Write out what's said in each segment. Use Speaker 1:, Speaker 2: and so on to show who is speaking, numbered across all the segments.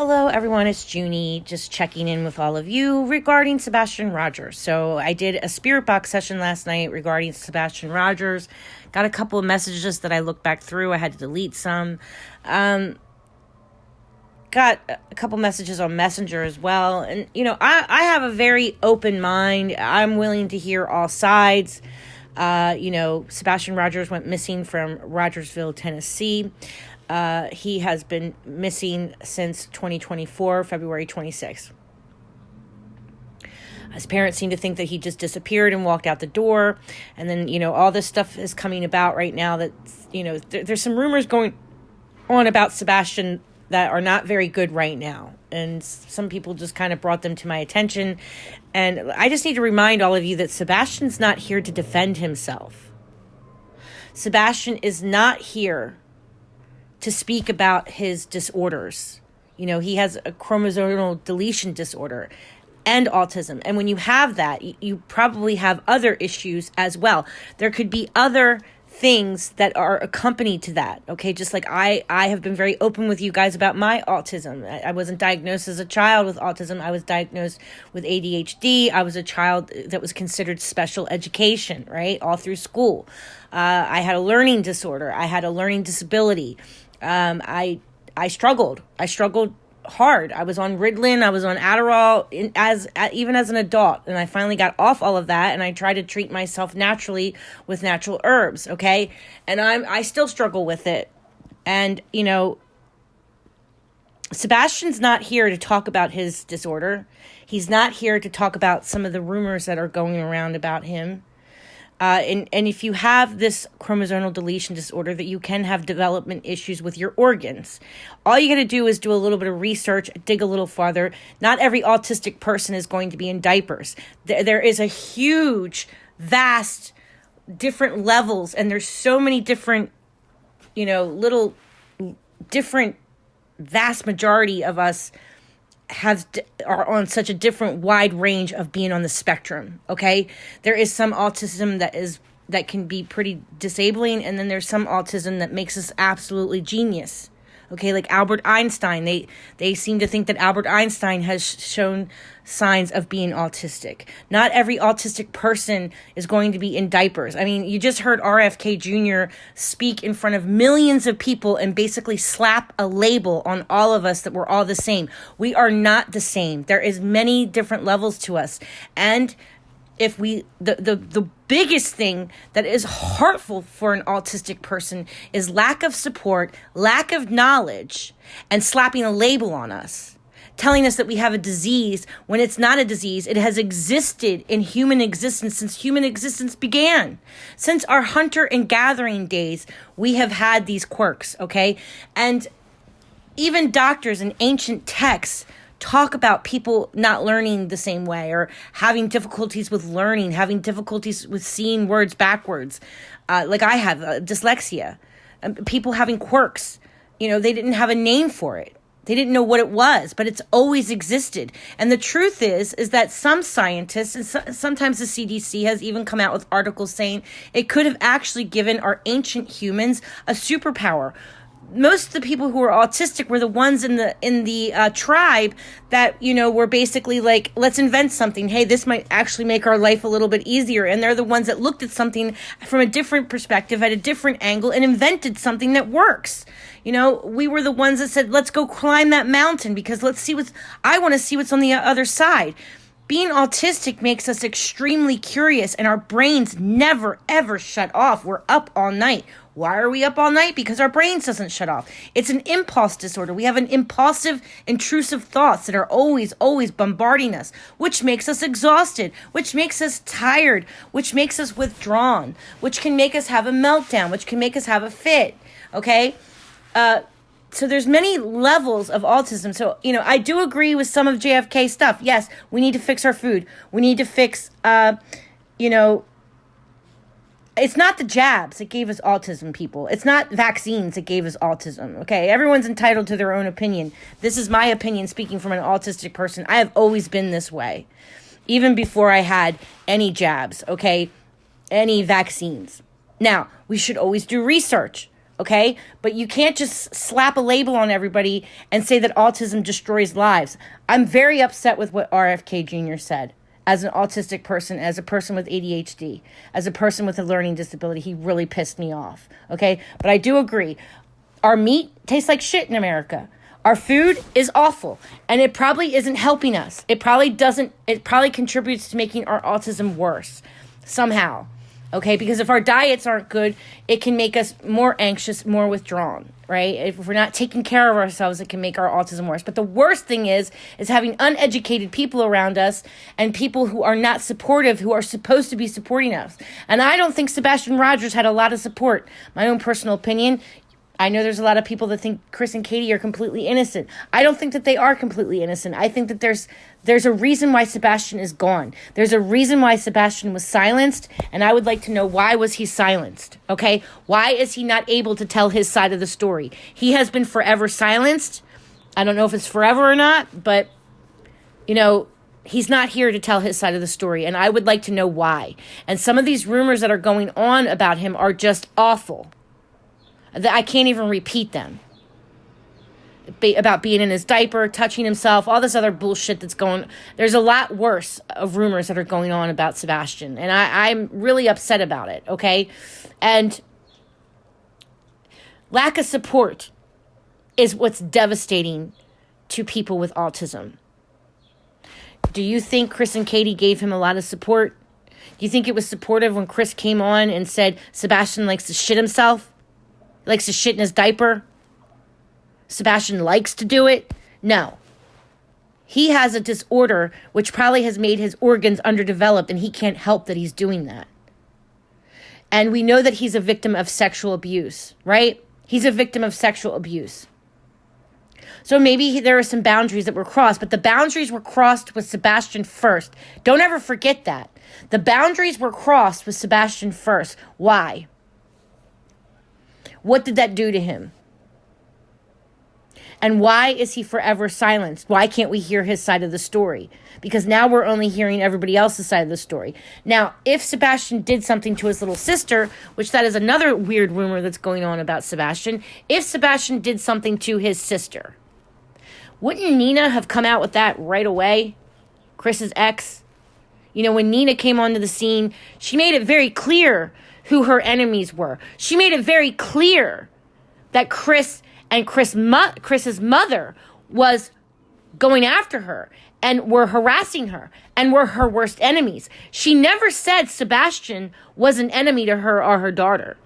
Speaker 1: Hello, everyone. It's Junie, just checking in with all of you regarding Sebastian Rogers. So I did a spirit box session last night regarding Sebastian Rogers. Got a couple of messages that I looked back through. I had to delete some. Got a couple messages on Messenger as well. And, I have a very open mind. I'm willing to hear all sides. Sebastian Rogers went missing from Rogersville, Tennessee. He has been missing since 2024, February 26th. His parents seem to think that he just disappeared and walked out the door. And then, all this stuff is coming about right now that, there's some rumors going on about Sebastian that are not very good right now. And some people just kind of brought them to my attention. And I just need to remind all of you that Sebastian's not here to defend himself. Sebastian is not here to speak about his disorders. He has a chromosomal deletion disorder and autism. And when you have that, you probably have other issues as well. There could be other things that are accompanied to that. Okay. Just like I have been very open with you guys about my autism. I wasn't diagnosed as a child with autism. I was diagnosed with ADHD. I was a child that was considered special education, right? All through school. I had a learning disorder. I had a learning disability. I struggled hard. I was on Ritalin. I was on Adderall even as an adult. And I finally got off all of that. And I tried to treat myself naturally with natural herbs. Okay. And I still struggle with it. And, Sebastian's not here to talk about his disorder. He's not here to talk about some of the rumors that are going around about him. And if you have this chromosomal deletion disorder, that you can have development issues with your organs. All you got to do is do a little bit of research, dig a little farther. Not every autistic person is going to be in diapers. There is a huge, vast, different levels, and there's so many different, little different, vast majority of us are on such a different wide range of being on the spectrum. Okay. There is some autism that can be pretty disabling. And then there's some autism that makes us absolutely genius. Okay. Like Albert Einstein, they seem to think that Albert Einstein has shown signs of being autistic. Not every autistic person is going to be in diapers. I mean, you just heard RFK Jr. speak in front of millions of people and basically slap a label on all of us that we're all the same. We are not the same. There is many different levels to us. And if the biggest thing that is hurtful for an autistic person is lack of support, lack of knowledge, and slapping a label on us, telling us that we have a disease when it's not a disease. It has existed in human existence since human existence began. Since our hunter and gathering days, we have had these quirks, okay? And even doctors in ancient texts talk about people not learning the same way, or having difficulties with learning, having difficulties with seeing words backwards. Like I have dyslexia. People having quirks. They didn't have a name for it. They didn't know what it was, but it's always existed. And the truth is that some scientists, and sometimes the CDC has even come out with articles saying it could have actually given our ancient humans a superpower. Most of the people who were autistic were the ones in the tribe that, were basically like, let's invent something. Hey, this might actually make our life a little bit easier. And they're the ones that looked at something from a different perspective, at a different angle, and invented something that works. We were the ones that said, let's go climb that mountain because I want to see what's on the other side. Being autistic makes us extremely curious, and our brains never, ever shut off. We're up all night. Why are we up all night? Because our brains doesn't shut off. It's an impulse disorder. We have an impulsive, intrusive thoughts that are always, always bombarding us, which makes us exhausted, which makes us tired, which makes us withdrawn, which can make us have a meltdown, which can make us have a fit. Okay? So there's many levels of autism. So, I do agree with some of JFK's stuff. Yes, we need to fix our food. We need to fix, it's not the jabs that gave us autism, people. It's not vaccines that gave us autism, okay? Everyone's entitled to their own opinion. This is my opinion speaking from an autistic person. I have always been this way, even before I had any jabs, okay? Any vaccines. Now, we should always do research. okay? But you can't just slap a label on everybody and say that autism destroys lives. I'm very upset with what RFK Jr. said. As an autistic person, as a person with ADHD, as a person with a learning disability, he really pissed me off, okay? But I do agree. Our meat tastes like shit in America. Our food is awful, and it probably isn't helping us. It probably contributes to making our autism worse somehow, okay? Because if our diets aren't good, it can make us more anxious, more withdrawn, right? If we're not taking care of ourselves, it can make our autism worse. But the worst thing is having uneducated people around us and people who are not supportive, who are supposed to be supporting us. And I don't think Sebastian Rogers had a lot of support. My own personal opinion. I know there's a lot of people that think Chris and Katie are completely innocent. I don't think that they are completely innocent. I think that there's a reason why Sebastian is gone. There's a reason why Sebastian was silenced, and I would like to know, why was he silenced, okay? Why is he not able to tell his side of the story? He has been forever silenced. I don't know if it's forever or not, but, he's not here to tell his side of the story, and I would like to know why. And some of these rumors that are going on about him are just awful. I can't even repeat them. About being in his diaper, touching himself, all this other bullshit that's going. There's a lot worse of rumors that are going on about Sebastian, and I'm really upset about it, okay? And lack of support is what's devastating to people with autism. Do you think Chris and Katie gave him a lot of support? Do you think it was supportive when Chris came on and said Sebastian likes to shit himself? Likes to shit in his diaper? Sebastian likes to do it? No. He has a disorder which probably has made his organs underdeveloped, and he can't help that he's doing that. And we know that he's a victim of sexual abuse, right? He's a victim of sexual abuse. So maybe there are some boundaries that were crossed, but the boundaries were crossed with Sebastian first. Don't ever forget that. The boundaries were crossed with Sebastian first. Why? What did that do to him? And why is he forever silenced? Why can't we hear his side of the story? Because now we're only hearing everybody else's side of the story. Now, if Sebastian did something to his little sister, which that is another weird rumor that's going on about Sebastian, if Sebastian did something to his sister, wouldn't Nina have come out with that right away? Chris's ex? When Nina came onto the scene, she made it very clear who her enemies were. She made it very clear that Chris and Chris's mother was going after her and were harassing her and were her worst enemies. She never said Sebastian was an enemy to her or her daughter.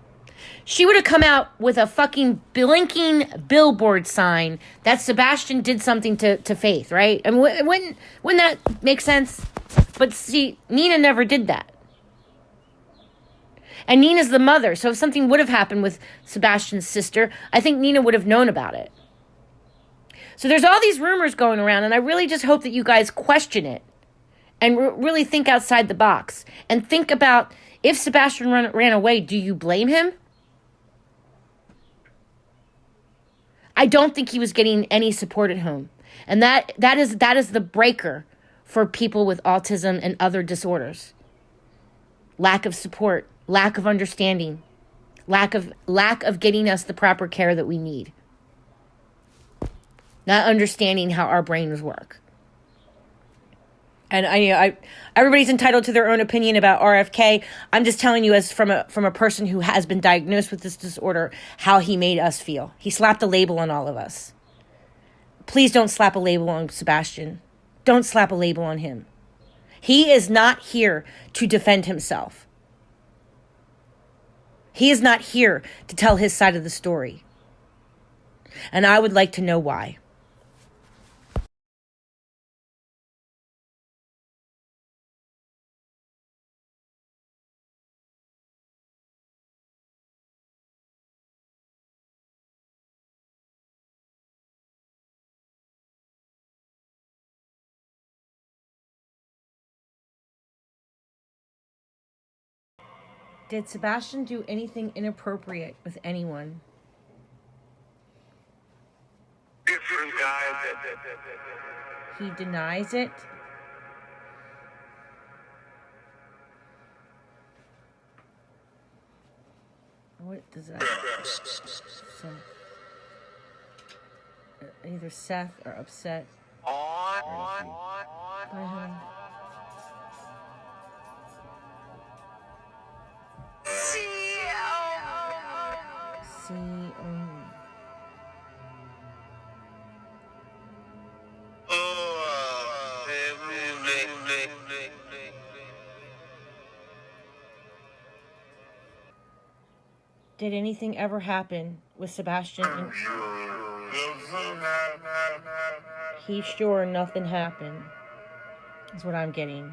Speaker 1: She would have come out with a fucking blinking billboard sign that Sebastian did something to Faith, right? I mean, wouldn't that make sense? But see, Nina never did that. And Nina's the mother, so if something would have happened with Sebastian's sister, I think Nina would have known about it. So there's all these rumors going around, and I really just hope that you guys question it and really think outside the box. And think about, if Sebastian ran away, do you blame him? I don't think he was getting any support at home. And that is the breaker for people with autism and other disorders. Lack of support. Lack of understanding, lack of getting us the proper care that we need, not understanding how our brains work. And everybody's entitled to their own opinion about RFK. I'm just telling you, as from a person who has been diagnosed with this disorder, how he made us feel. He slapped a label on all of us. Please don't slap a label on Sebastian. Don't slap a label on him. He is not here to defend himself. He is not here to tell his side of the story. And I would like to know why. Did Sebastian do anything inappropriate with anyone? He denies it. What does that? So, either Seth or upset. Bye, honey. See only. Did anything ever happen with Sebastian? He's sure nothing happened, is what I'm getting.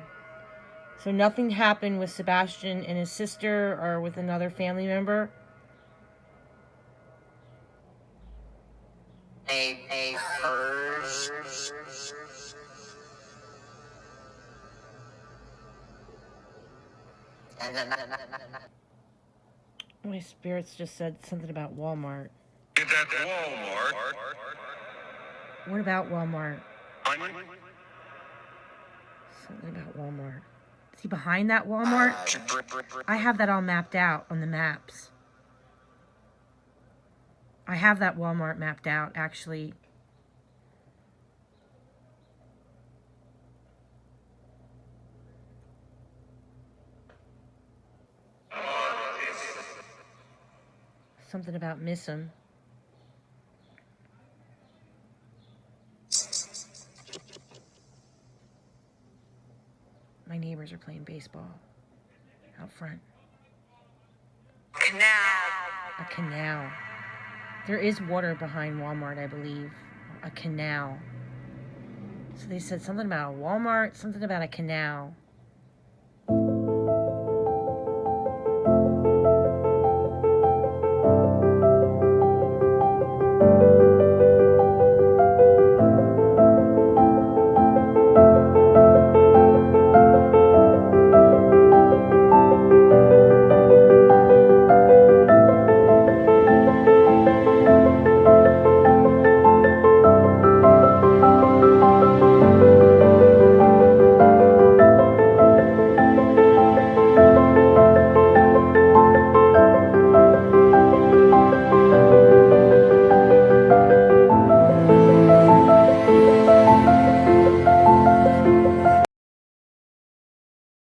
Speaker 1: So nothing happened with Sebastian and his sister or with another family member? My spirits just said something about Walmart.
Speaker 2: It's at Walmart.
Speaker 1: What about Walmart? Something about Walmart. Is he behind that Walmart? I have that all mapped out on the maps. I have that Walmart mapped out, actually. Something about miss him. My neighbors are playing baseball out front. A canal. There is water behind Walmart, I believe. A canal. So they said something about a Walmart, something about a canal.